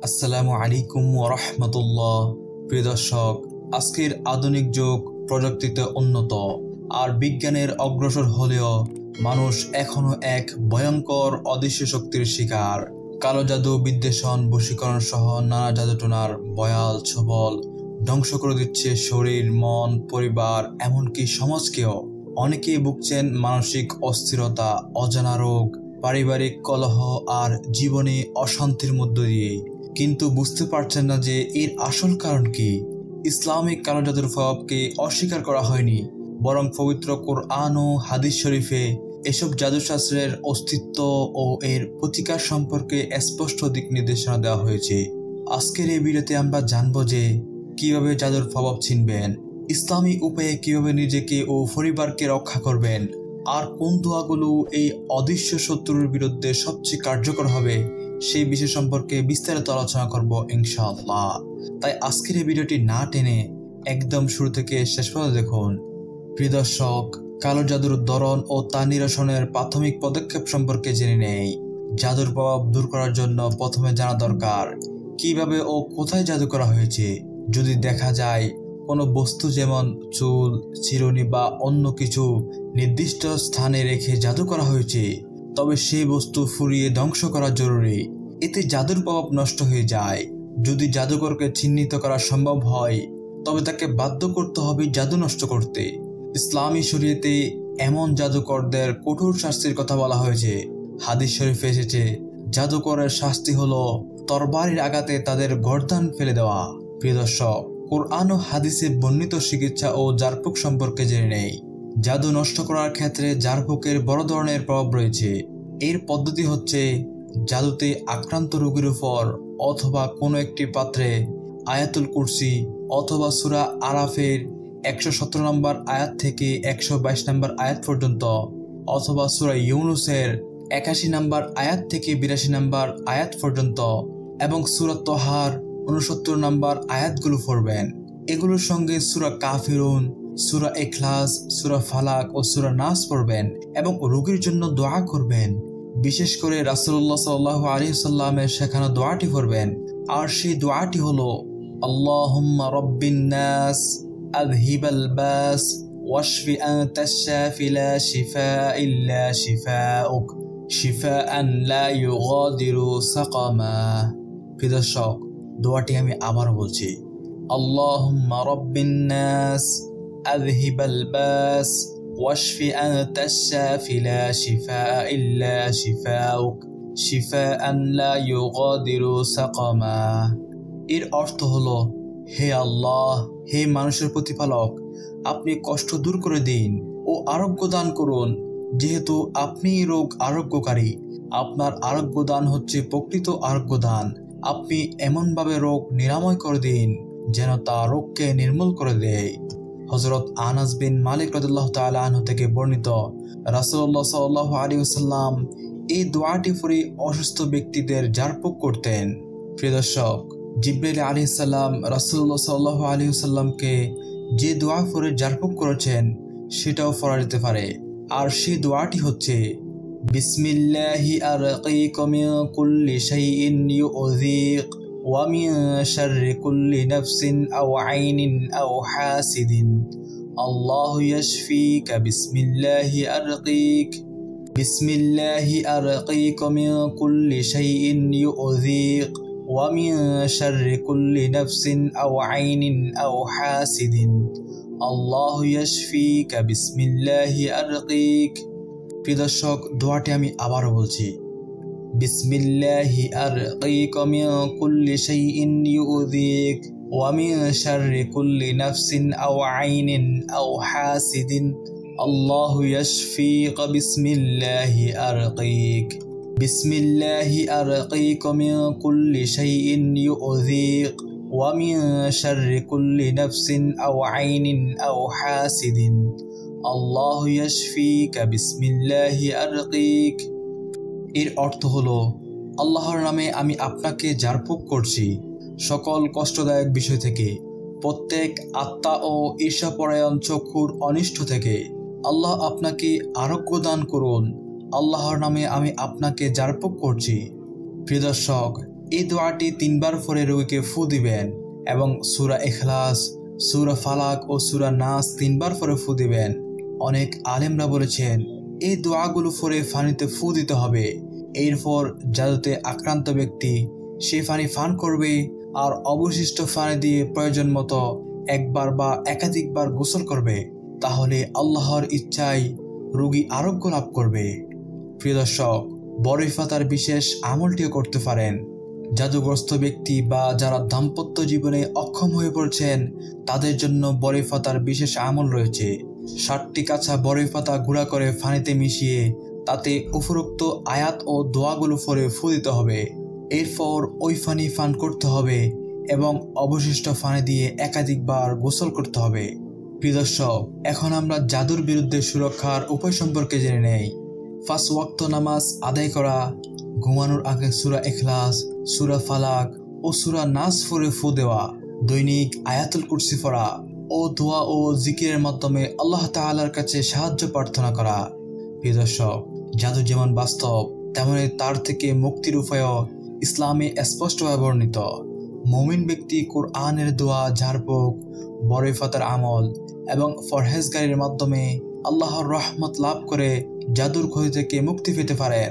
আসসালামু আলাইকুম ওয়া রাহমাতুল্লাহ। প্রিয় দর্শক, আজকের আধুনিক যুগ প্রযুক্তিতে উন্নত আর বিজ্ঞানের অগ্রসর হলেও মানুষ এখনো এক ভয়ঙ্কর অদৃশ্য শক্তির শিকার। কালো জাদু, বিদ্বেষণ, বশীকরণ সহ নানা জাদুটোনার বয়াল ছবল ধ্বংস করে দিচ্ছে শরীর, মন, পরিবার, এমনকি সমাজকেও। অনেকেই ভুগছেন মানসিক অস্থিরতা, অজানা রোগ, পারিবারিক কলহ আর জীবনে অশান্তির মধ্য দিয়ে, কিন্তু বুঝতে পারছেন না যে এর আসল কারণ কি। ইসলামিক কালো জাদুর প্রভাবকে অস্বীকার করা হয়নি, বরং পবিত্র কোরআন ও হাদিস শরীফে এসব জাদুশাস্ত্রের অস্তিত্ব ও এর প্রতিকার সম্পর্কে স্পষ্ট দিক নির্দেশনা দেওয়া হয়েছে। আজকের এই ভিডিওতে আমরা জানবো যে কিভাবে জাদুর প্রভাব চিনবেন, ইসলামী উপায়ে কিভাবে নিজেকে ও পরিবারকে রক্ষা করবেন, আর কোন দোয়াগুলো এই অদৃশ্য শত্রুর বিরুদ্ধে সবচেয়ে কার্যকর হবে সেই বিষয় সম্পর্কে বিস্তারিত আলোচনা করব ইনশাআল্লাহ। তাই আজকের এই ভিডিওটি না টেনে একদম শুরু থেকে শেষ পর্যন্ত দেখুন। প্রিয় দর্শক, কালো জাদুর ধরন ও তা নিরসনের প্রাথমিক পদক্ষেপ সম্পর্কে জেনে নেই। জাদুর প্রভাব দূর করার জন্য প্রথমে জানা দরকার কিভাবে ও কোথায় জাদু করা হয়েছে। যদি দেখা যায় কোনো বস্তু যেমন চুল, চিরুনি বা অন্য কিছু নির্দিষ্ট স্থানে রেখে জাদু করা হয়েছে, তবে সেই বস্তু ফুরিয়ে ধ্বংস করা জরুরি। এতে জাদুর প্রভাব নষ্ট হয়ে যায়। যদি জাদুকরকে চিহ্নিত করা সম্ভব হয়, তবে তাকে বাধ্য করতে হবে জাদু নষ্ট করতে। ইসলামী শরীয়তে এমন জাদুকরদের কঠোর শাস্তির কথা বলা হয়েছে। হাদিস শরীফে এসেছে, জাদুকরের শাস্তি হলো তরবারির আঘাতে তাদের গর্দান ফেলে দেওয়া। প্রিয় দর্শক, কোরআন ও হাদিসে বর্ণিত চিকিৎসা ও জারফুক সম্পর্কে জেনে নেই। জাদু নষ্ট করার ক্ষেত্রে জারফুকের বড় ধরনের প্রভাব রয়েছে। এর পদ্ধতি হচ্ছে, জাদুতে আক্রান্ত রোগীর উপর অথবা কোনো একটি পাত্রে আয়াতুল কুরসি অথবা সূরা আরাফের 117 নম্বর আয়াত থেকে 122 নম্বর আয়াত পর্যন্ত, অথবা সূরা ইউনুসের 81 নম্বর আয়াত থেকে 82 নম্বর আয়াত পর্যন্ত এবং সূরা তহার 69 নম্বর আয়াতগুলো পড়বেন। এগুলোর সঙ্গে সূরা কাফিরুন, সূরা ইখলাস, সূরা ফালাক ও সূরা নাস পড়বেন এবং রোগীর জন্য দোয়া করবেন। বিশেষ করে রাসূলুল্লাহ সাল্লাল্লাহু আলাইহি ওয়াসাল্লামের শেখানো দোয়াটি পড়বেন। আর সেই দোয়াটি হলো, আল্লাহুম্মা রাব্বিন নাস আযহিবাল বাস ওয়াশফি আনতাশ শাফি লা শিফাআ ইল্লা শিফাউক শিফাআন লা ইউগাদিরু সাকামা। প্রিয় দর্শক, দোয়াটি আমি আবার বলছি, আল্লাহুম্মা রাব্বিন নাস আযহিবাল বাস ওয়াশফি আনতাশ শাফি লা শিফাআ ইল্লা শিফাউক শিফাআন লা ইউগাদিরু সাকামা। এর অর্থ হলো, হে আল্লাহ, হে মানুষের প্রতিপালক, আপনি কষ্ট দূর করে দিন ও আরোগ্য দান করুন, যেহেতু আপনি রোগ আরোগ্যকারী। আপনার আরোগ্য দান হচ্ছে প্রকৃত আরোগ্য দান। আপনি এমনভাবে রোগ নিরাময় করে দিন যেন তা রোগকে নির্মূল করে দেয়। হযরত আনাস বিন মালিক রাদিয়াল্লাহু তাআলা আনহু থেকে বর্ণিত, রাসূলুল্লাহ সাল্লাল্লাহু আলাইহি ওয়াসাল্লাম এই দোয়াটি পড়ে অসুস্থ ব্যক্তিদের জারফুক করতেন। প্রিয় দর্শক, জিবরাইল আলাইহিস সালাম রাসূলুল্লাহ সাল্লাল্লাহু আলাইহি ওয়াসাল্লামকে যে দোয়া পড়ে জারফুক করেছেন সেটাও পড়া যেতে পারে। আর সেই দোয়াটি হচ্ছে, বিসমিল্লাহি আরকিকু মিন কুল্লি শাইইন ইউযিক ওয়া মিন শাররি কুল্লি নাফসিন আও আইনিন আও হাসিদিন আল্লাহু ইয়াশফিকা বিসমিল্লাহি আরকিক বিসমিল্লাহি আরকিকু মিন কুল্লি শাইইন ইউযিক ওয়া মিন শাররি কুল্লি নাফসিন আও আইনিন আও হাসিদিন আল্লাহু ইয়াশফিকা বিসমিল্লাহি আরকিক। প্রিয় দর্শক, দোয়াটি আমি আবারও বলছি, বিসমিল্লাহি আরকিকু মিন কুল্লি শাইইন ইউযিক ওয়া মিন শাররি কুল্লি নাফসিন আও আইনিন আও হাসিদিন আল্লাহু ইয়াশফিকা বিসমিল্লাহি আরকিক বিসমিল্লাহি আরকিকু মিন কুল্লি শাইইন ইউযিক ওয়া মিন শাররি কুল্লি নাফসিন আও আইনিন আও হাসিদিন আল্লাহু ইয়াশফিকা বিসমিল্লাহি আরকিক। এর অর্থ হলো, আল্লাহর নামে আমি আপনাকে জারফুক করছি সকল কষ্টদায়ক বিষয় থেকে, প্রত্যেক আত্মা ও ঈর্ষাপরায়ণ চক্ষুর অনিষ্ট থেকে। আল্লাহ আপনাকে আরোগ্য দান করুন। আল্লাহর নামে আমি আপনাকে জারফুক করছি। প্রিয় দর্শক, এই দোয়াটি 3 বার পরে রোগীকে ফু দিবেন এবং সূরা ইখলাস, সূরা ফালাক ও সূরা নাস 3 বার পরে ফু দিবেন। অনেক আলেমরা বলেছেন এই দোয়াগুলো পরে পানিতে ফু দিতে হবে। এরপর জাদুতে আক্রান্ত ব্যক্তি সেই পানি পান করবে আর অবশিষ্ট পানি দিয়ে প্রয়োজন মতো একবার বা একাধিকবার গোসল করবে। তাহলে আল্লাহর ইচ্ছায় রোগী আরোগ্য লাভ করবে। প্রিয় দর্শক, বরই পাতার বিশেষ আমলটিও করতে পারেন। জাদুগ্রস্ত ব্যক্তি বা যারা দাম্পত্য জীবনে অক্ষম হয়ে পড়ছেন তাদের জন্য বরই পাতার বিশেষ আমল রয়েছে। 60টি কাঁচা বরই পাতা গুঁড়া করে পানিতে মিশিয়ে তাতে উপরোক্ত আয়াত ও দোয়াগুলো পরে ফু দিতে হবে। এরপর ওই পানি পান করতে হবে এবং অবশিষ্ট পানি দিয়ে একাধিকবার গোসল করতে হবে। প্রিয় দর্শক, এখন আমরা জাদুর বিরুদ্ধে সুরক্ষার উপায় সম্পর্কে জেনে নেই। 5 ওয়াক্ত নামাজ আদায় করা, ঘুমানোর আগে সূরা ইখলাস, সূরা ফালাক ও সূরা নাস পড়ে ফু দেওয়া, দৈনিক আয়াতুল কুরসি পড়া ও দোয়া ও জিকিরের মাধ্যমে আল্লাহ তাআলার কাছে সাহায্য প্রার্থনা করা। প্রিয় দর্শক, জাদু যেমন বাস্তব তেমনি তার থেকে মুক্তির উপায়ও ইসলামে স্পষ্টভাবে বর্ণিত। মুমিন ব্যক্তি কোরআনের দোয়া, ঝাড়ফুঁক, বরই পাতার আমল এবং পরহেজগারির মাধ্যমে আল্লাহর রহমত লাভ করে জাদুর ক্ষতি থেকে মুক্তি পেতে পারেন।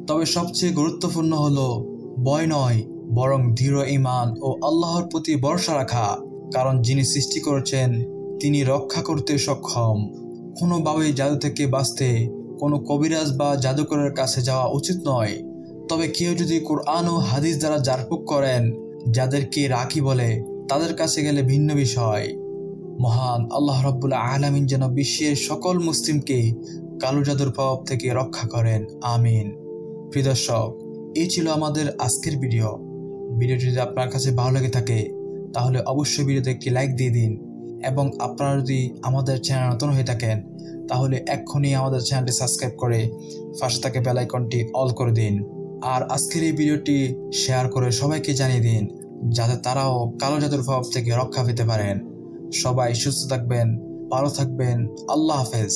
তবে সবচেয়ে গুরুত্বপূর্ণ হলো ভয় নয়, বরং দৃঢ় ঈমান ও আল্লাহর প্রতি ভরসা রাখা। কারণ যিনি সৃষ্টি করেছেন তিনি রক্ষা করতে সক্ষম। কোনোভাবেই জাদু থেকে বাঁচতে কোনো কবিরাজ বা জাদুকরের কাছে যাওয়া উচিত নয়। তবে কেউ যদি কোরআন ও হাদিস দ্বারা ঝাড়ফুঁক করেন, যাদেরকে রাখি বলে, তাদের কাছে গেলে ভিন্ন বিষয়। মহান আল্লাহ রাব্বুল আলামিন যেন বিশ্বের সকল মুসলিমকে কালো জাদুর প্রভাব থেকে রক্ষা করেন, আমিন। প্রিয় দর্শক, এই ছিল আমাদের আজকের ভিডিওটি যদি আপনার কাছে ভালো লেগে থাকে তাহলে অবশ্যই ভিডিওতে একটি লাইক দিয়ে দিন এবং আপনারা যদি আমাদের চ্যানেল নতুন হয়ে থাকেন তাহলে এক্ষুনি আমাদের চ্যানেলটি সাবস্ক্রাইব করে পাশে থাকা বেল আইকনটি অল করে দিন। আর আজকের এই ভিডিওটি শেয়ার করে সবাইকে জানিয়ে দিন যাতে তারাও কালো জাদুর প্রভাব থেকে রক্ষা পেতে পারেন। সবাই সুস্থ থাকবেন, ভালো থাকবেন। আল্লাহ হাফেজ।